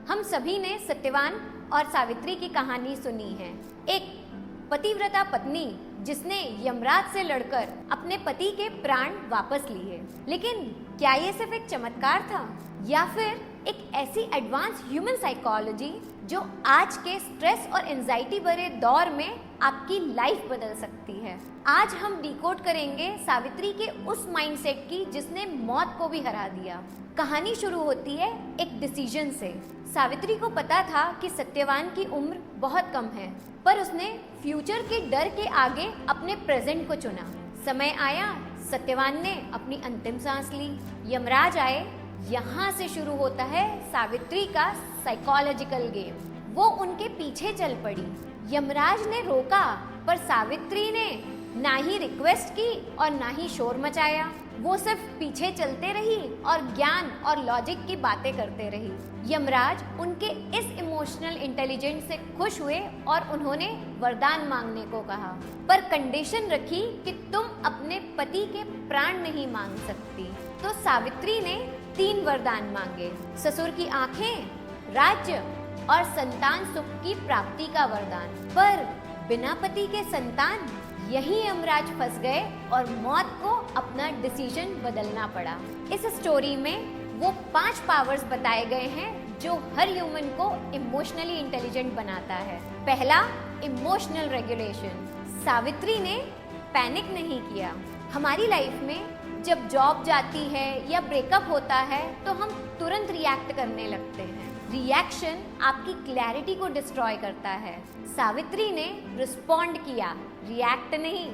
हम सभी ने सत्यवान और सावित्री की कहानी सुनी है। एक पतिव्रता पत्नी जिसने यमराज से लड़कर अपने पति के प्राण वापस लिए। लेकिन क्या ये सिर्फ एक चमत्कार था या फिर एक ऐसी एडवांस ह्यूमन साइकोलॉजी जो आज के स्ट्रेस और एंजाइटी भरे दौर में आपकी लाइफ बदल सकती है। आज हम डिकोड करेंगे सावित्री के उस माइंडसेट की जिसने मौत को भी हरा दिया। कहानी शुरू होती है एक डिसीजन से। सावित्री को पता था कि सत्यवान की उम्र बहुत कम है, पर उसने फ्यूचर के डर के आगे अपने प्रेजेंट को चुना। समय आया, सत्यवान ने अपनी अंतिम सांस ली, यमराज आए। यहाँ से शुरू होता है सावित्री का साइकोलॉजिकल गेम। वो उनके पीछे चल पड़ी। यमराज ने रोका, पर सावित्री ने ना ही रिक्वेस्ट की और ना ही शोर मचाया। वो सिर्फ पीछे चलते रही और ज्ञान और लॉजिक की बातें करते रही। यमराज उनके इस इमोशनल इंटेलिजेंस से खुश हुए और उन्होंने वरदान मांगने को कहा, पर कंडीशन रखी कि तुम अपने पति के प्राण नहीं मांग सकती। तो सावित्री ने 3 वरदान मांगे: ससुर की आंखें, राज्य और संतान सुख की प्राप्ति का वरदान। पर बिना पति के संतान, यही यमराज फंस गए और मौत को अपना डिसीजन बदलना पड़ा। इस स्टोरी में वो 5 पावर्स बताए गए हैं जो हर ह्यूमन को इमोशनली इंटेलिजेंट बनाता है। पहला, इमोशनल रेगुलेशन। सावित्री ने पैनिक नहीं किया। हमारी लाइफ में जब जॉब जाती है या ब्रेकअप होता है तो हम तुरंत रिएक्ट करने लगते हैं। रिएक्शन आपकी क्लैरिटी को डिस्ट्रॉय करता है। सावित्री ने रिस्पॉन्ड किया, रिएक्ट नहीं।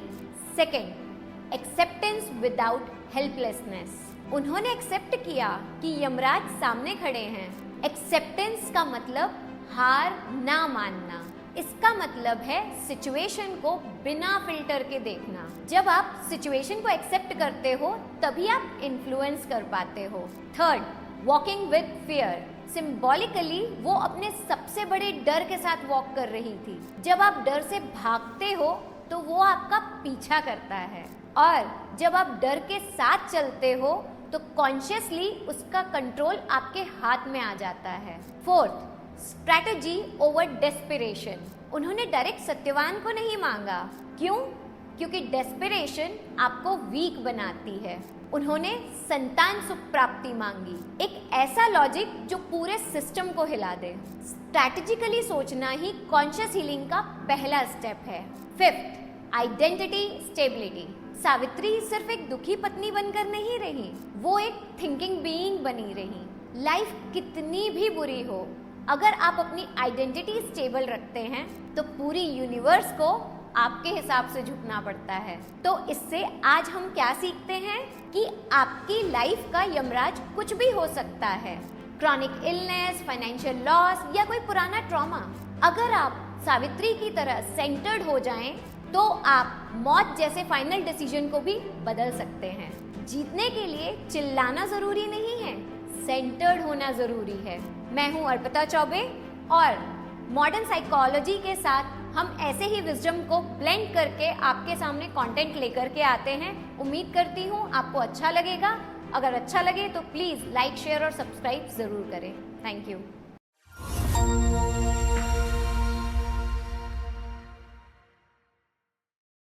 Second, acceptance without helplessness. उन्होंने एक्सेप्ट किया कि यमराज सामने खड़े हैं। एक्सेप्टेंस का मतलब हार ना मानना। इसका मतलब है सिचुएशन को बिना फिल्टर के देखना। जब आप सिचुएशन को एक्सेप्ट करते हो तभी आप इन्फ्लुएंस कर पाते हो। Third, walking with fear. Symbolically वो अपने सबसे बड़े डर के साथ वॉक कर रही थी। जब आप डर से भागते हो तो वो आपका पीछा करता है, और जब आप डर के साथ चलते हो तो कॉन्शियसली उसका कंट्रोल आपके हाथ में आ जाता है। Fourth, strategy over desperation. उन्होंने डायरेक्ट सत्यवान को नहीं मांगा। क्यों? क्योंकि डेस्पिरेशन आपको वीक बनाती है। उन्होंने संतान सुख प्राप्ति मांगी, एक ऐसा लॉजिक जो पूरे सिस्टम को हिला दे। स्ट्रैटेजिकली सोचना ही कॉन्शियस हीलिंग का पहला स्टेप है। Fifth, identity stability. सावित्री सिर्फ एक दुखी पत्नी बनकर नहीं रही, वो एक थिंकिंग बीइंग बनी रही। लाइफ कितनी भी बुरी हो, अगर आप अपनी आइडेंटिटी स्टेबल रखते हैं तो पूरी यूनिवर्स को आपके हिसाब से झुकना पड़ता है। तो इससे आज हम क्या सीखते हैं कि आपकी लाइफ का यमराज कुछ भी हो सकता है। क्रॉनिक इलनेस, फाइनेंशियल लॉस या कोई पुराना ट्रॉमा। अगर आप सावित्री की तरह सेंटर्ड हो जाएं तो आप मौत जैसे फाइनल डिसीजन को भी बदल सकते हैं। जीतने के लिए चिल्लाना जरूरी नहीं है, सेंटर्ड होना जरूरी है। मैं हूं अर्पिता चौबे और मॉडर्न साइकोलॉजी के साथ हम ऐसे ही विजडम को ब्लेंड करके आपके सामने कंटेंट लेकर के आते हैं। उम्मीद करती हूँ आपको अच्छा लगेगा। अगर अच्छा लगे तो प्लीज़ लाइक, शेयर और सब्सक्राइब ज़रूर करें। Thank you.